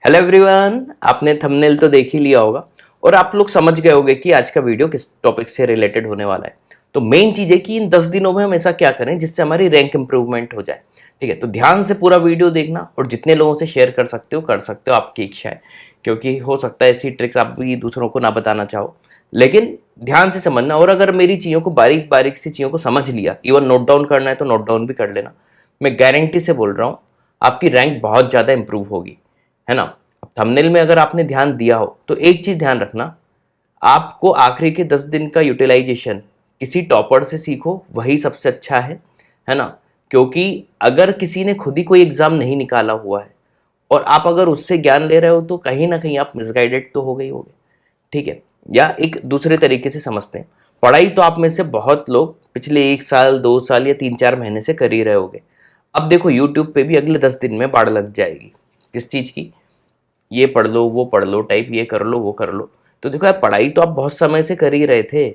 Hello everyone, आपने thumbnail तो देख ही लिया होगा और आप लोग समझ गए होंगे कि आज का वीडियो किस टॉपिक से रिलेटेड होने वाला है। तो मेन चीज है कि इन 10 दिनों में हम ऐसा क्या करें जिससे हमारी रैंक इंप्रूवमेंट हो जाए। ठीक है, तो ध्यान से पूरा वीडियो देखना और जितने लोगों से शेयर कर सकते हो, आपकी इच्छा है। क्योंकि हो सकता है ऐसी ट्रिक्स आप भी दूसरों को ना बताना चाहो, लेकिन ध्यान से समझना। और अगर मेरी चीज़ों को बारीक बारीक सी चीज़ों को समझ लिया, इवन नोट डाउन करना है तो नोट डाउन भी कर लेना, मैं गारंटी से बोल रहा हूँ आपकी रैंक बहुत ज़्यादा इंप्रूव होगी, है ना। अब थंबनेल में अगर आपने ध्यान दिया हो तो एक चीज़ ध्यान रखना, आपको आखिरी के 10 दिन का यूटिलाइजेशन किसी टॉपर से सीखो, वही सबसे अच्छा है ना। क्योंकि अगर किसी ने खुद ही कोई एग्ज़ाम नहीं निकाला हुआ है और आप अगर उससे ज्ञान ले रहे हो तो कहीं ना कहीं आप मिसगाइडेड तो हो गई होगे। ठीक है, या एक दूसरे तरीके से समझते हैं, पढ़ाई तो आप में से बहुत लोग पिछले 1 साल 2 साल या 3 4 महीने से कर ही रहे होगे। अब देखो यूट्यूब पे भी अगले 10 दिन में बाढ़ लग जाएगी, किस चीज़ की, ये पढ़ लो वो पढ़ लो टाइप, ये कर लो वो कर लो। तो देखो यार, पढ़ाई तो आप बहुत समय से कर ही रहे थे।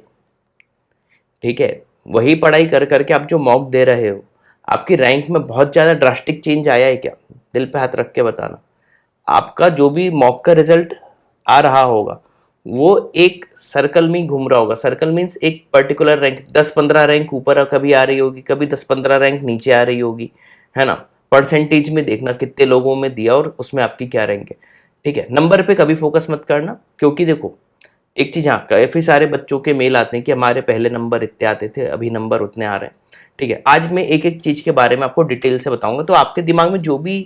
ठीक है, वही पढ़ाई कर करके आप जो मॉक दे रहे हो, आपकी रैंक में बहुत ज़्यादा ड्रास्टिक चेंज आया है क्या? दिल पे हाथ रख के बताना। आपका जो भी मॉक का रिजल्ट आ रहा होगा वो एक सर्कल में ही घूम रहा होगा। सर्कल मीन्स एक पर्टिकुलर रैंक, 10 15 रैंक ऊपर कभी आ रही होगी, कभी 10 15 रैंक नीचे आ रही होगी, है ना। परसेंटेज में देखना कितने लोगों में दिया और उसमें आपकी क्या रैंक है। ठीक है, नंबर पे कभी फोकस मत करना, क्योंकि देखो एक चीज, हाँ, काफी सारे बच्चों के मेल आते हैं कि हमारे पहले नंबर इतने आते थे, अभी नंबर उतने आ रहे हैं। ठीक है, आज मैं एक एक चीज के बारे में आपको डिटेल से बताऊंगा, तो आपके दिमाग में जो भी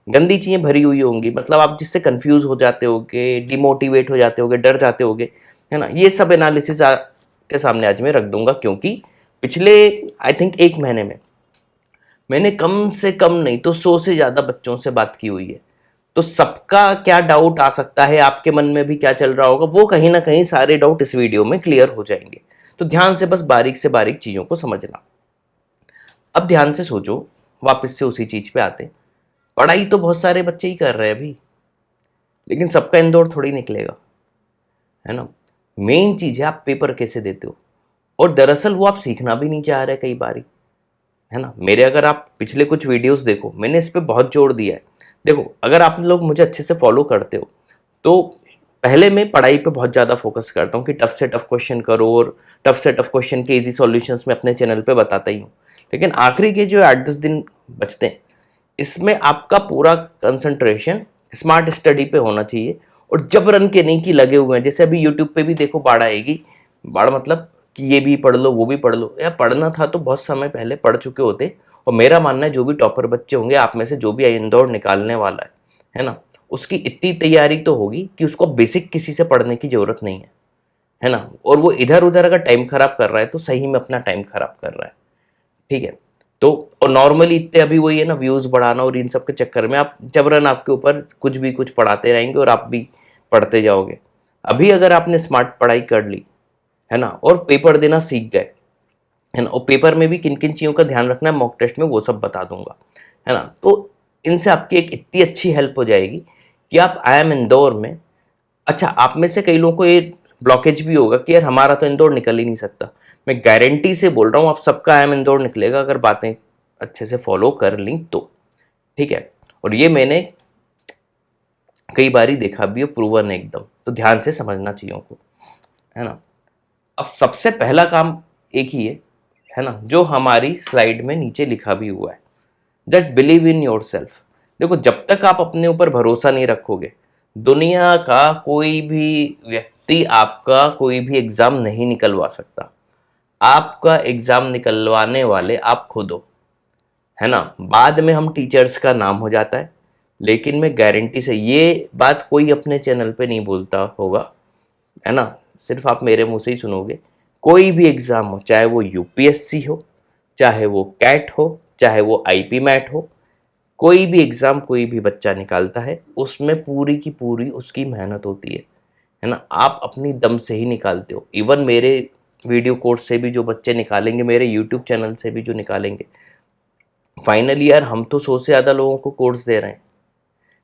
गंदी चीजें भरी हुई होंगी, मतलब आप जिससे कंफ्यूज हो जाते होगे, डिमोटिवेट हो जाते होगे, डर जाते होगे, है ना, ये सब एनालिसिस के सामने आज मैं रख दूंगा। क्योंकि पिछले आई थिंक 1 महीने में मैंने कम से कम नहीं तो 100 से ज्यादा बच्चों से बात की हुई है। तो सबका क्या डाउट आ सकता है, आपके मन में भी क्या चल रहा होगा, वो कहीं ना कहीं सारे डाउट इस वीडियो में क्लियर हो जाएंगे। तो ध्यान से बस बारीक से बारीक चीजों को समझना। अब ध्यान से सोचो, वापस से उसी चीज पे आते हैं। पढ़ाई तो बहुत सारे बच्चे ही कर रहे हैं अभी, लेकिन सबका इंदौर थोड़ी निकलेगा, है ना। मेन चीज है आप पेपर कैसे देते हो, और दरअसल वो आप सीखना भी नहीं चाह रहे कई बारी, है ना। मेरे अगर आप पिछले कुछ वीडियोस देखो, मैंने इस पे बहुत जोर दिया है। देखो, अगर आप लोग मुझे अच्छे से फॉलो करते हो तो पहले मैं पढ़ाई पे बहुत ज़्यादा फोकस करता हूँ कि टफ से टफ क्वेश्चन करो, और टफ से टफ क्वेश्चन के इजी सॉल्यूशंस मैं अपने चैनल पे बताता ही हूँ। लेकिन आखिरी के जो 8 10 दिन बचते हैं, इसमें आपका पूरा कंसंट्रेशन स्मार्ट स्टडी पे होना चाहिए, और जबरन के नहीं कि लगे हुए हैं। जैसे अभी यूट्यूब पे भी देखो बाढ़ आएगी, बाढ़ मतलब कि ये भी पढ़ लो वो भी पढ़ लो। यार, पढ़ना था तो बहुत समय पहले पढ़ चुके होते। और मेरा मानना है जो भी टॉपर बच्चे होंगे आप में से, जो भी इंदौर निकालने वाला है ना, उसकी इतनी तैयारी तो होगी कि उसको बेसिक किसी से पढ़ने की जरूरत नहीं है ना। और वो इधर उधर अगर टाइम खराब कर रहा है तो सही में अपना टाइम खराब कर रहा है। ठीक है, तो और नॉर्मली इतने अभी वही है ना, व्यूज बढ़ाना, और इन सब के चक्कर में आप जबरन आपके ऊपर कुछ भी कुछ पढ़ाते रहेंगे और आप भी पढ़ते जाओगे। अभी अगर आपने स्मार्ट पढ़ाई कर ली, है ना, और पेपर देना सीख गए, है ना, और पेपर में भी किन किन चीज़ों का ध्यान रखना है मॉक टेस्ट में वो सब बता दूंगा, है ना। तो इनसे आपकी एक इतनी अच्छी हेल्प हो जाएगी कि आप IIM इंदौर में, अच्छा, आप में से कई लोगों को ये ब्लॉकेज भी होगा कि यार हमारा तो इंदौर निकल ही नहीं सकता। मैं गारंटी से बोल रहा हूँ आप सबका IIM इंदौर निकलेगा, अगर बातें अच्छे से फॉलो कर ली तो। ठीक है, और ये मैंने कई बारी देखा भी है, प्रूवन है एकदम। तो ध्यान से समझना चीज़ों को, है ना। अब सबसे पहला काम एक ही है ना, जो हमारी स्लाइड में नीचे लिखा भी हुआ है, just believe in your self. देखो, जब तक आप अपने ऊपर भरोसा नहीं रखोगे, दुनिया का कोई भी व्यक्ति आपका कोई भी एग्जाम नहीं निकलवा सकता। आपका एग्जाम निकलवाने वाले आप खुद हो, है ना। बाद में हम टीचर्स का नाम हो जाता है, लेकिन मैं गारंटी से ये बात कोई अपने चैनल पे नहीं बोलता होगा, है ना। सिर्फ आप मेरे मुंह से ही सुनोगे। कोई भी एग्जाम हो, चाहे वो यूपीएससी हो, चाहे वो कैट हो, चाहे वो आईपी मैट हो, कोई भी एग्जाम कोई भी बच्चा निकालता है, उसमें पूरी की पूरी उसकी मेहनत होती है ना। आप अपनी दम से ही निकालते हो। इवन मेरे वीडियो कोर्स से भी जो बच्चे निकालेंगे, मेरे यूट्यूब चैनल से भी जो निकालेंगे, फाइनली यार हम तो 100 से ज़्यादा लोगों को कोर्स दे रहे हैं,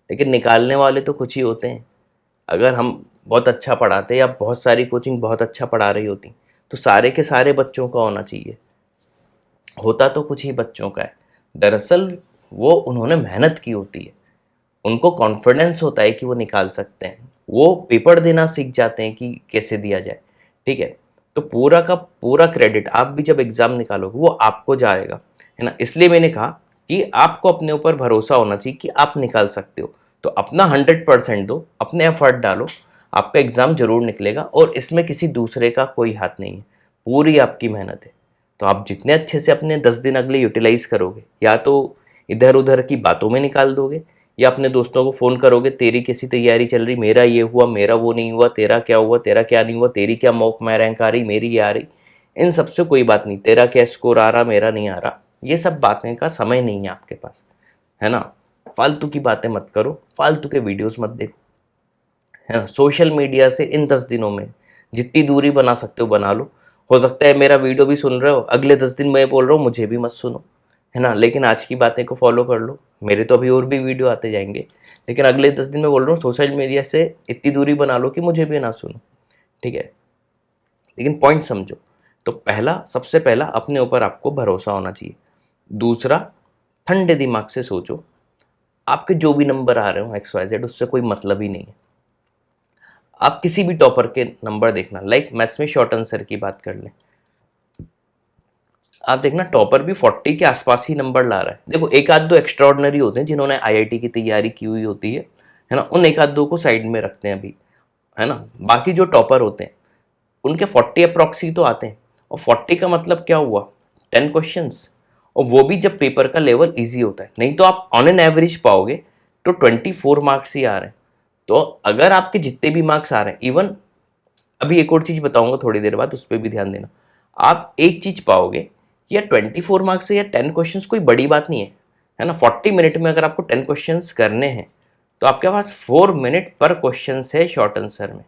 लेकिन निकालने वाले तो कुछ ही होते हैं। अगर हम बहुत अच्छा पढ़ाते या बहुत सारी कोचिंग बहुत अच्छा पढ़ा रही होती तो सारे के सारे बच्चों का होना चाहिए, होता तो कुछ ही बच्चों का है। दरअसल वो उन्होंने मेहनत की होती है, उनको कॉन्फिडेंस होता है कि वो निकाल सकते हैं, वो पेपर देना सीख जाते हैं कि कैसे दिया जाए, ठीक है। तो पूरा का पूरा क्रेडिट आप भी जब एग्जाम निकालोगे वो आपको जाएगा, है ना। इसलिए मैंने कहा कि आपको अपने ऊपर भरोसा होना चाहिए कि आप निकाल सकते हो। तो अपना 100% दो, अपने एफर्ट डालो, आपका एग्जाम जरूर निकलेगा। और इसमें किसी दूसरे का कोई हाथ नहीं है, पूरी आपकी मेहनत है। तो आप जितने अच्छे से अपने 10 दिन अगले यूटिलाइज करोगे, या तो इधर उधर की बातों में निकाल दोगे, या अपने दोस्तों को फ़ोन करोगे, तेरी कैसी तैयारी चल रही, मेरा ये हुआ, मेरा वो नहीं हुआ, तेरा क्या हुआ, तेरा क्या नहीं हुआ, तेरी क्या मॉक में रैंक आ रही, मेरी ये आ रही। इन सबसे कोई बात नहीं, तेरा क्या स्कोर आ रहा, मेरा नहीं आ रहा, ये सब बातें का समय नहीं है आपके पास, है ना। फालतू की बातें मत करो, फालतू के वीडियोस मत देखो, है ना। सोशल मीडिया से इन 10 दिनों में जितनी दूरी बना सकते हो बना लो। हो सकता है मेरा वीडियो भी सुन रहे हो, अगले 10 दिन मैं बोल रहा हूँ मुझे भी मत सुनो, है ना, लेकिन आज की बातें को फॉलो कर लो। मेरे तो अभी और भी वीडियो आते जाएंगे, लेकिन अगले 10 दिन में बोल रहा हूँ सोशल मीडिया से इतनी दूरी बना लो कि मुझे भी ना सुनो, ठीक है। लेकिन पॉइंट समझो। तो पहला, सबसे पहला अपने ऊपर आपको भरोसा होना चाहिए। दूसरा, ठंडे दिमाग से सोचो, आपके जो भी नंबर आ रहे हो XYZ, उससे कोई मतलब ही नहीं है। आप किसी भी टॉपर के नंबर देखना, लाइक मैथ्स में शॉर्ट आंसर की बात कर लें, आप देखना टॉपर भी 40 के आसपास ही नंबर ला रहा है। देखो एक आध दो एक्स्ट्राऑर्डिनरी होते हैं जिन्होंने आईआईटी की तैयारी की हुई होती है ना, उन एक आध दो को साइड में रखते हैं अभी, है ना। बाकी जो टॉपर होते हैं उनके 40 अप्रॉक्सी तो आते हैं। और 40 का मतलब क्या हुआ, 10 क्वेश्चंस, और वो भी जब पेपर का लेवल इजी होता है। नहीं तो आप ऑन एन एवरेज पाओगे तो 24 मार्क्स ही आ रहे हैं। तो अगर आपके जितने भी मार्क्स आ रहे हैं, इवन अभी एक और चीज बताऊंगा थोड़ी देर बाद, उस पर भी ध्यान देना। आप एक चीज पाओगे, या 24 मार्क्स या 10 क्वेश्चंस कोई बड़ी बात नहीं है ना। 40 मिनट में अगर आपको 10 क्वेश्चंस करने हैं तो आपके पास 4 मिनट पर क्वेश्चन है शॉर्ट आंसर में,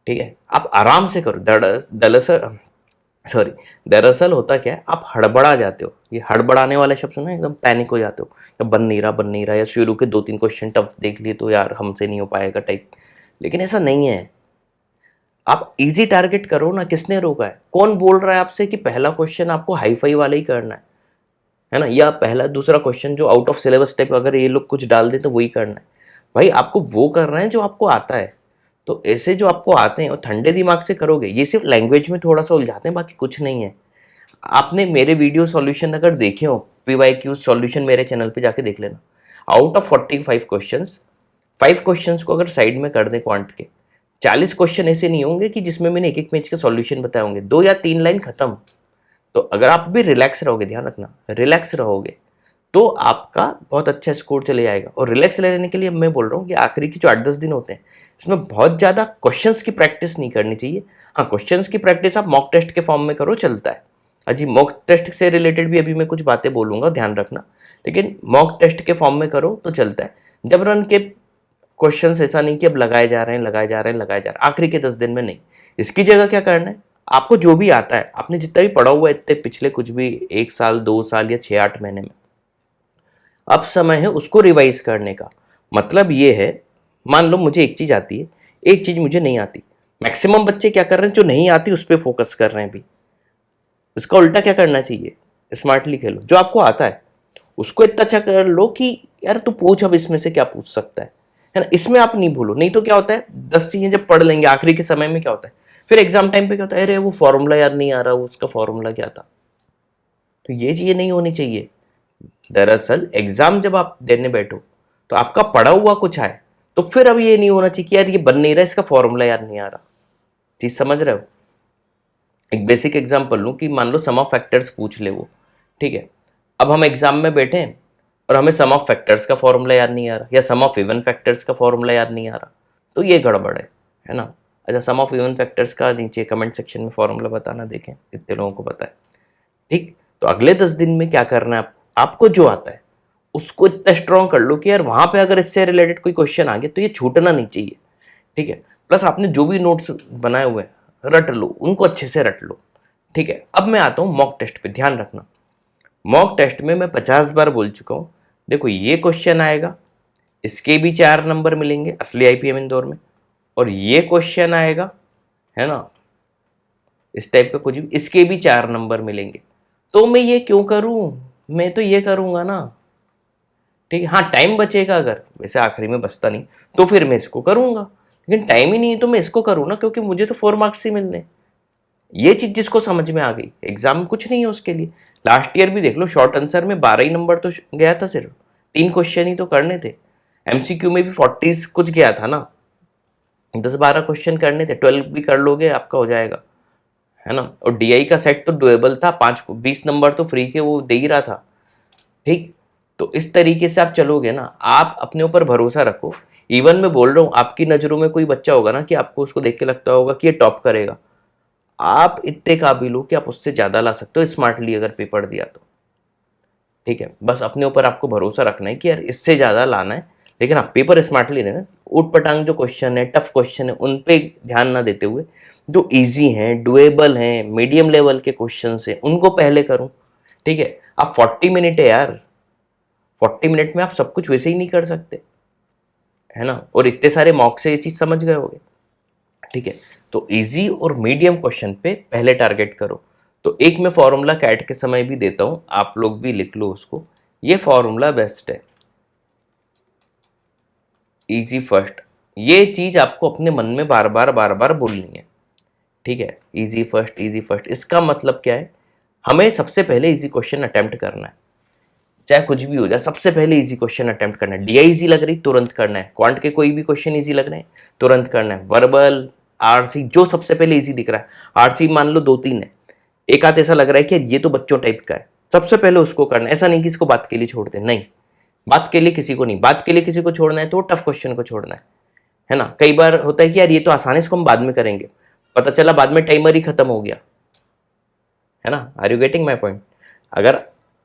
ठीक है। आप आराम से करो। दरअसल सॉरी दरअसल होता क्या है, आप हड़बड़ा जाते हो। ये हड़बड़ाने वाले शब्द सुना, एकदम पैनिक हो जाते हो, या बन नहीं रहा, या शुरू के 2-3 क्वेश्चन टफ देख लिए तो यार हमसे नहीं हो पाएगा टाइप। लेकिन ऐसा नहीं है, आप इजी टारगेट करो ना। किसने रोका है, कौन बोल रहा है आपसे कि पहला क्वेश्चन आपको हाई फाई वाला ही करना है ना, या पहला दूसरा क्वेश्चन जो आउट ऑफ सिलेबस टाइप अगर ये लोग कुछ डाल दे तो वही करना है। भाई आपको वो करना है जो आपको आता है। तो ऐसे जो आपको आते हैं और ठंडे दिमाग से करोगे, ये सिर्फ लैंग्वेज में थोड़ा सा उलझाते हैं, बाकी कुछ नहीं है। आपने मेरे वीडियो सॉल्यूशन अगर देखे हो, PYQ सॉल्यूशन मेरे चैनल पे जाके देख लेना। आउट ऑफ 45 क्वेश्चंस, 5 क्वेश्चंस को अगर साइड में कर दे क्वांट के, 40 क्वेश्चन ऐसे नहीं होंगे कि जिसमें मैंने एक एक पेज के सॉल्यूशन बताए होंगे, 2 या 3 लाइन खत्म। तो अगर आप भी रिलैक्स रहोगे, ध्यान रखना रिलैक्स रहोगे, तो आपका बहुत अच्छा स्कोर चले जाएगा। और रिलैक्स लेने के लिए मैं बोल रहा हूँ कि आखिरी की जो 8-10 दिन होते हैं, इसमें बहुत ज़्यादा क्वेश्चंस की प्रैक्टिस नहीं करनी चाहिए। हाँ, क्वेश्चंस की प्रैक्टिस आप मॉक टेस्ट के फॉर्म में करो, चलता है। अजी मॉक टेस्ट से रिलेटेड भी अभी मैं कुछ बातें बोलूंगा, ध्यान रखना। लेकिन मॉक टेस्ट के फॉर्म में करो तो चलता है। जब रन के क्वेश्चंस ऐसा नहीं कि अब लगाए जा रहे हैं लगाए जा रहे हैं लगाए जा रहे हैं, आखिरी के 10 दिन में नहीं। इसकी जगह क्या करना है, आपको जो भी आता है, आपने जितना भी पढ़ा हुआ है इतने पिछले कुछ भी 1 साल 2 साल या 6-8 महीने में, अब समय है उसको रिवाइज करने का। मतलब ये है, मान लो मुझे एक चीज आती है, एक चीज मुझे नहीं आती। मैक्सिमम बच्चे क्या कर रहे हैं, जो नहीं आती उस पर फोकस कर रहे हैं अभी। इसका उल्टा क्या करना चाहिए, स्मार्टली खेलो, जो आपको आता है उसको इतना अच्छा कर लो कि यार तू पूछ अब इसमें से क्या पूछ सकता है ना। इसमें आप नहीं भूलो, नहीं तो क्या होता है 10 चीजें जब पढ़ लेंगे आखिरी के समय में क्या होता है, फिर एग्जाम टाइम पे क्या होता है, अरे वो फॉर्मूला याद नहीं आ रहा, उसका फॉर्मूला क्या था। तो ये चीजें नहीं होनी चाहिए। दरअसल एग्जाम जब आप देने बैठो तो आपका पढ़ा हुआ कुछ आए, तो फिर अब ये नहीं होना चाहिए कि यार ये बन नहीं रहा, इसका फॉर्मूला याद नहीं आ रहा। चीज समझ रहे हो। एक बेसिक एग्जांपल लूं कि मान लो सम ऑफ फैक्टर्स पूछ ले वो, ठीक है। अब हम एग्जाम में बैठे हैं और हमें सम ऑफ फैक्टर्स का फॉर्मूला याद नहीं आ रहा, या सम ऑफ इवन फैक्टर्स का फॉर्मूला याद नहीं आ रहा, तो ये गड़बड़ है ना। अच्छा, सम ऑफ इवन फैक्टर्स का नीचे कमेंट सेक्शन में फॉर्मूला बताना, देखें कितने लोगों को पता है, ठीक। तो अगले 10 दिन में क्या करना है, आपको जो आता है उसको इतना स्ट्रॉन्ग कर लो कि यार वहां पे अगर इससे रिलेटेड कोई क्वेश्चन आ गया तो ये छूटना नहीं चाहिए, ठीक है। प्लस आपने जो भी नोट्स बनाए हुए हैं रट लो, उनको अच्छे से रट लो, ठीक है। अब मैं आता हूं मॉक टेस्ट पे, ध्यान रखना। मॉक टेस्ट में मैं 50 बार बोल चुका हूं, देखो ये क्वेश्चन आएगा, इसके भी 4 नंबर मिलेंगे असली IPM इंदौर में, और ये क्वेश्चन आएगा, है ना, इस टाइप का कुछ भी, इसके भी 4 नंबर मिलेंगे। तो मैं ये क्यों करूं, मैं तो ये करूंगा ना, ठीक है, हाँ टाइम बचेगा, अगर वैसे आखिरी में बचता नहीं तो फिर मैं इसको करूंगा, लेकिन टाइम ही नहीं है तो मैं इसको करूँ ना, क्योंकि मुझे तो 4 मार्क्स ही मिलने। ये चीज जिसको समझ में आ गई, एग्जाम में कुछ नहीं है उसके लिए। लास्ट ईयर भी देख लो, शॉर्ट आंसर में 12 ही नंबर तो गया था, सिर्फ 3 क्वेश्चन ही तो करने थे। एमसीक्यू में भी 40 कुछ गया था ना, 10-12 क्वेश्चन करने थे, 12 भी कर लोगे आपका हो जाएगा, है ना। और डीआई का सेट तो डुएबल था, 20 नंबर तो फ्री के वो दे ही रहा था। ठीक, तो इस तरीके से आप चलोगे ना, आप अपने ऊपर भरोसा रखो। इवन मैं बोल रहा हूँ, आपकी नज़रों में कोई बच्चा होगा ना कि आपको उसको देख के लगता होगा कि ये टॉप करेगा, आप इतने काबिल हो कि आप उससे ज़्यादा ला सकते हो स्मार्टली अगर पेपर दिया तो। ठीक है, बस अपने ऊपर आपको भरोसा रखना है कि यार इससे ज़्यादा लाना है, लेकिन आप पेपर स्मार्टली लेना। ऊट पटांग जो क्वेश्चन है, टफ क्वेश्चन है, उन पे ध्यान ना देते हुए जो इजी हैं, डुएबल हैं, मीडियम लेवल के क्वेश्चन हैं, उनको पहले करूँ। ठीक है, आप 40 मिनट है यार, 40 मिनट में आप सब कुछ वैसे ही नहीं कर सकते, है ना। और इतने सारे मॉक से ये चीज़ समझ गए होगे। ठीक है, तो इजी और मीडियम क्वेश्चन पे पहले टारगेट करो। तो एक मैं फॉर्मूला कैट के समय भी देता हूं, आप लोग भी लिख लो उसको। ये फॉर्मूला बेस्ट है, इजी फर्स्ट। ये चीज आपको अपने मन में बार बार बोलनी है। ठीक है, इजी फर्स्ट, इजी फर्स्ट, इसका मतलब क्या है, हमें सबसे पहले इजी क्वेश्चन अटेम्प्ट करना है, चाहे कुछ भी हो जाए, सबसे पहले इजी क्वेश्चन अटेम्प्ट करना है। डीआई इजी लग रही तुरंत करना है, क्वांट के कोई भी क्वेश्चन इजी लग रहे हैं तुरंत करना है। वर्बल, आरसी, जो सबसे पहले इजी दिख रहा है, आरसी मान लो 2-3 है, एक आध ऐसा लग रहा है कि ये तो बच्चों टाइप का है, सबसे पहले उसको करना है। ऐसा नहीं कि इसको बात के लिए छोड़ दे, नहीं, बात के लिए किसी को नहीं, बात के लिए किसी को छोड़ना है तो टफ क्वेश्चन को छोड़ना है ना। कई बार होता है कि यार ये तो आसानी, इसको हम बाद में करेंगे, पता चला बाद में टाइमर ही खत्म हो गया, है ना। Are you getting my point. अगर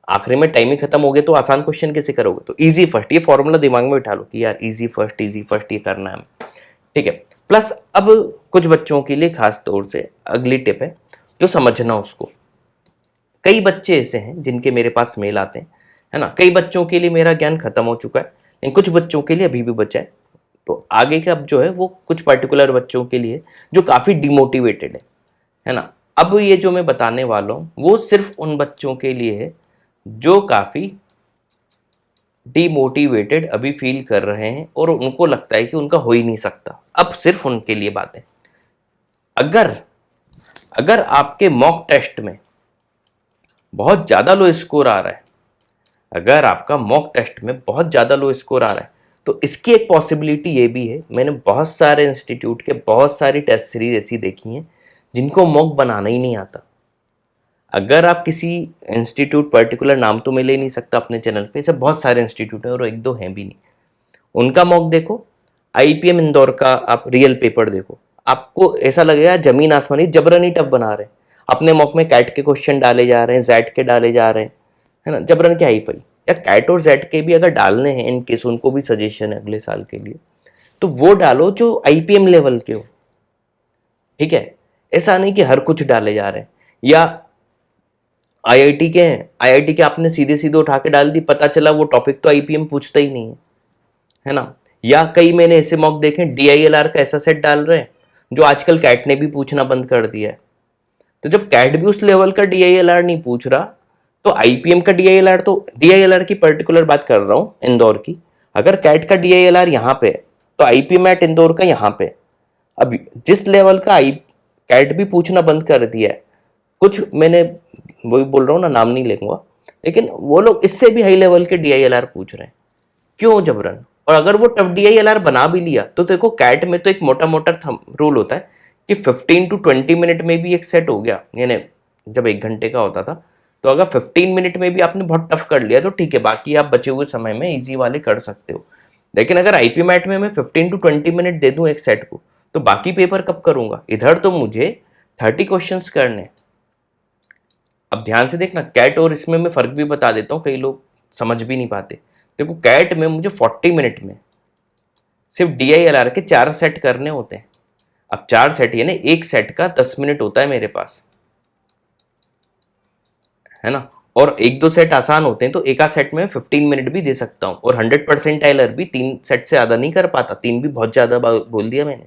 आखिरी में टाइम ही खत्म हो गया तो आसान क्वेश्चन कैसे करोगे। तो इजी फर्स्ट, ये फॉर्मूला दिमाग में बिठा लो कि यार इजी फर्स्ट, इजी फर्स्ट ये करना है। ठीक है, प्लस अब कुछ बच्चों के लिए खास तौर से अगली टिप है जो समझना उसको। कई बच्चे ऐसे हैं जिनके मेरे पास मेल आते हैं, है ना। कई बच्चों के लिए मेरा ज्ञान खत्म हो चुका है, लेकिन कुछ बच्चों के लिए अभी भी बचा है। तो आगे का अब जो है वो कुछ पर्टिकुलर बच्चों के लिए जो काफ़ी डिमोटिवेटेड है ना। अब ये जो मैं बताने वाला हूँ वो सिर्फ उन बच्चों के लिए है जो काफ़ी डिमोटिवेटेड अभी फील कर रहे हैं और उनको लगता है कि उनका हो ही नहीं सकता। अब सिर्फ उनके लिए बात है। अगर अगर आपके मॉक टेस्ट में बहुत ज़्यादा लो स्कोर आ रहा है, अगर आपका मॉक टेस्ट में बहुत ज़्यादा लो स्कोर आ रहा है, तो इसकी एक पॉसिबिलिटी ये भी है, मैंने बहुत सारे इंस्टीट्यूट के बहुत सारी टेस्ट सीरीज ऐसी देखी हैं जिनको मॉक बनाना ही नहीं आता। अगर आप किसी इंस्टीट्यूट पर्टिकुलर, नाम तो मैं ले नहीं सकता अपने चैनल पे, ऐसे बहुत सारे इंस्टीट्यूट हैं और एक दो हैं भी नहीं, उनका मॉक देखो। आईपीएम इंदौर का आप रियल पेपर देखो, आपको ऐसा लगेगा जमीन आसमानी, जबरन ही टफ बना रहे हैं। अपने मॉक में कैट के क्वेश्चन डाले जा रहे हैं, जैट के डाले जा रहे हैं, है ना, जबरन के हाई फाई। या कैट और जैट के भी अगर डालने हैं इनकेस, उनको भी सजेशन है अगले साल के लिए, तो वो डालो जो आईपीएम लेवल के हो। ठीक है, ऐसा नहीं कि हर कुछ डाले जा रहे हैं। या आईआईटी के हैं, आईआईटी के आपने सीधे सीधे उठा के डाल दी, पता चला वो टॉपिक तो आईपीएम पूछता ही नहीं है ना। या कई मैंने ऐसे मॉक देखे डीआईएलआर का ऐसा सेट डाल रहे हैं जो आजकल कैट ने भी पूछना बंद कर दिया है। तो जब कैट भी उस लेवल का डीआईएलआर नहीं पूछ रहा, तो आईपीएम का डीआईएलआर, तो डीआईएलआर की पर्टिकुलर बात कर रहा हूं इंदौर की, अगर कैट का डीआईएलआर यहाँ पे है तो आईपीएम एट इंदौर का यहाँ पे। अब जिस लेवल का आई कैट भी पूछना बंद कर दिया है, कुछ मैंने वही बोल रहा हूँ ना, नाम नहीं लेंगे, लेकिन वो लोग इससे भी हाई लेवल के डीआईएलआर पूछ रहे हैं, क्यों जबरन। और अगर वो टफ डीआईएलआर बना भी लिया तो देखो कैट में तो एक मोटा मोटा रूल होता है कि 15 to 20 मिनट में भी एक सेट हो गया, यानी जब 1 घंटे का होता था, तो अगर 15 मिनट में भी आपने बहुत टफ कर लिया तो ठीक है, बाकी आप बचे हुए समय में इजी वाले कर सकते हो। लेकिन अगर आईपी मैट में मैं 15 to 20 मिनट दे दूं एक सेट को, तो बाकी पेपर कब करूंगा। इधर तो मुझे 30 क्वेश्चंस करने। अब ध्यान से देखना, कैट और इसमें मैं फर्क भी बता देता हूँ, कई लोग समझ भी नहीं पाते। देखो कैट में मुझे 40 मिनट में सिर्फ डीआईएलआर के 4 सेट करने होते हैं। अब 4 सेट यानी एक सेट का 10 मिनट होता है मेरे पास, है ना। और एक दो सेट आसान होते हैं तो एक आध सेट में 15 मिनट भी दे सकता हूँ। और 100% टाइलर भी 3 सेट से ज़्यादा नहीं कर पाता, 3 भी बहुत ज़्यादा बोल दिया मैंने।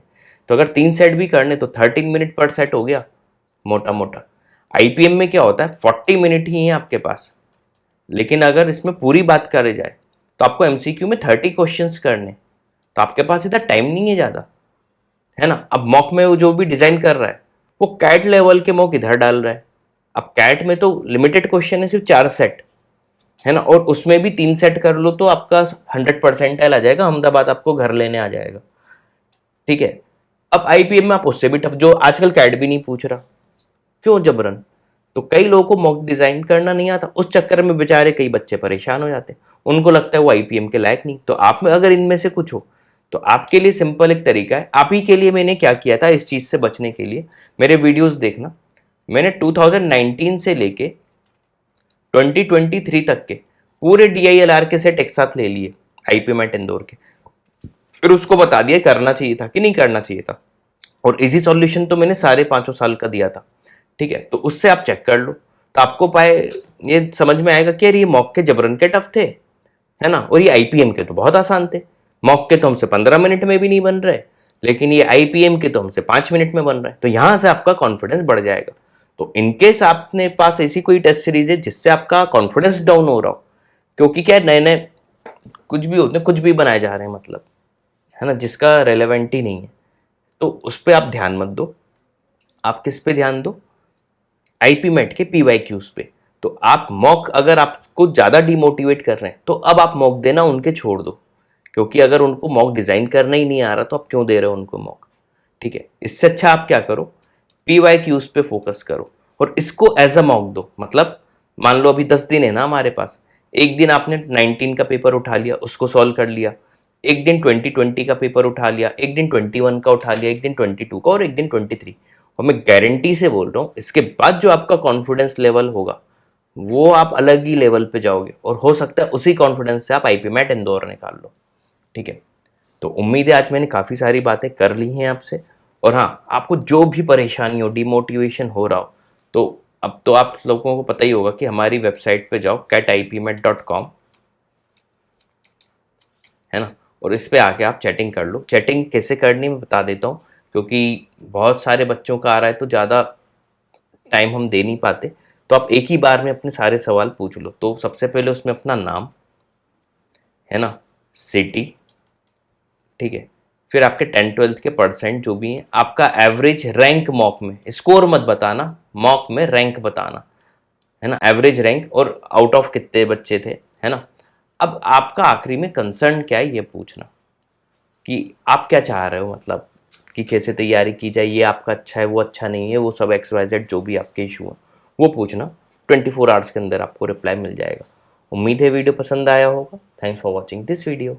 तो अगर 3 सेट भी करने तो 13 मिनट पर सेट हो गया मोटा मोटा। आईपीएम में क्या होता है, 40 मिनट ही है आपके पास, लेकिन अगर इसमें पूरी बात करी जाए तो आपको एमसीक्यू में 30 क्वेश्चंस करने, तो आपके पास इतना टाइम नहीं है ज़्यादा, है ना। अब मॉक में वो जो भी डिज़ाइन कर रहा है वो कैट लेवल के मॉक इधर डाल रहा है। अब कैट में तो लिमिटेड क्वेश्चन है, सिर्फ 4 सेट, है ना, और उसमें भी 3 सेट कर लो तो आपका 100% आ जाएगा, अहमदाबाद आपको घर लेने आ जाएगा, ठीक है। अब आईपीएम में आप उससे भी टफ, जो आजकल कैट भी नहीं पूछ रहा, क्यों जबरन। तो कई लोगों को मॉक डिजाइन करना नहीं आता, उस चक्कर में बेचारे कई बच्चे परेशान हो जाते हैं, उनको लगता है वो आईपीएम के लायक नहीं। तो आप में अगर इनमें से कुछ हो तो आपके लिए सिंपल एक तरीका है। आप ही के लिए मैंने क्या किया था इस चीज से बचने के लिए, मेरे वीडियोस देखना। मैंने 2019 से लेके 2023 तक के पूरे DILR के सेट एक साथ ले लिए आईपीएम एट इंदौर के, फिर उसको बता दिया करना चाहिए था कि नहीं करना चाहिए था, और इजी सॉल्यूशन तो मैंने सारे 5 साल का दिया था, ठीक है। तो उससे आप चेक कर लो, तो आपको पाए ये समझ में आएगा कि यार ये मॉक के जबरन के टफ थे, है ना, और ये आईपीएम के तो बहुत आसान थे। मॉक के तो हमसे 15 मिनट में भी नहीं बन रहे, लेकिन ये आईपीएम के तो हमसे 5 मिनट में बन रहे हैं। तो यहां से आपका कॉन्फिडेंस बढ़ जाएगा। तो इनकेस आपने पास ऐसी कोई टेस्ट सीरीज है जिससे आपका कॉन्फिडेंस डाउन हो रहा हो, क्योंकि क्या नए नए कुछ भी होते हैं, कुछ भी बनाए जा रहे हैं, मतलब, है ना, जिसका रेलेवेंट ही नहीं है, तो उस पर आप ध्यान मत दो। आप किस पे ध्यान दो, आईपी मेट के पीवाईक्यूज पे। तो आप मॉक अगर आपको ज़्यादा डिमोटिवेट कर रहे हैं तो अब आप मॉक देना उनके छोड़ दो, क्योंकि अगर उनको मॉक डिज़ाइन करना ही नहीं आ रहा तो आप क्यों दे रहे हो उनको मॉक, ठीक है। इससे अच्छा आप क्या करो, पीवाईक्यूज पे फोकस करो और इसको एज अ मॉक दो। मतलब मान लो अभी 10 दिन है ना हमारे पास, एक दिन आपने 19 का पेपर उठा लिया, उसको सॉल्व कर लिया, एक दिन 2020 का पेपर उठा लिया, एक दिन 21 का उठा लिया, एक दिन 22 का और एक दिन 23। और मैं गारंटी से बोल रहा हूँ इसके बाद जो आपका कॉन्फिडेंस लेवल होगा वो आप अलग ही लेवल पे जाओगे, और हो सकता है उसी कॉन्फिडेंस से आप आईपी मैट इंदौर निकाल लो, ठीक है। तो उम्मीद है आज मैंने काफ़ी सारी बातें कर ली हैं आपसे। और हाँ, आपको जो भी परेशानी हो, डिमोटिवेशन हो रहा हो, तो अब तो आप लोगों को पता ही होगा कि हमारी वेबसाइट पे जाओ catipmet.com, है ना, और इस पे आके आप चैटिंग कर लो। चैटिंग कैसे करनी मैं बता देता हूँ, क्योंकि बहुत सारे बच्चों का आ रहा है तो ज़्यादा टाइम हम दे नहीं पाते। तो आप एक ही बार में अपने सारे सवाल पूछ लो। तो सबसे पहले उसमें अपना नाम, है ना, सिटी, ठीक है, फिर आपके 10-12 के परसेंट जो भी हैं, आपका एवरेज रैंक मॉक में, स्कोर मत बताना, मॉक में रैंक बताना, है ना, एवरेज रैंक, और आउट ऑफ कितने बच्चे थे, है ना। अब आपका आखिरी में कंसर्न क्या है ये पूछना, कि आप क्या चाह रहे हो, मतलब कि कैसे तैयारी की जाए, ये आपका अच्छा है, वो अच्छा नहीं है, वो सब XYZ जो भी आपके इशू हैं वो पूछना। 24 आवर्स के अंदर आपको रिप्लाई मिल जाएगा। उम्मीद है वीडियो पसंद आया होगा। Thanks for watching this video.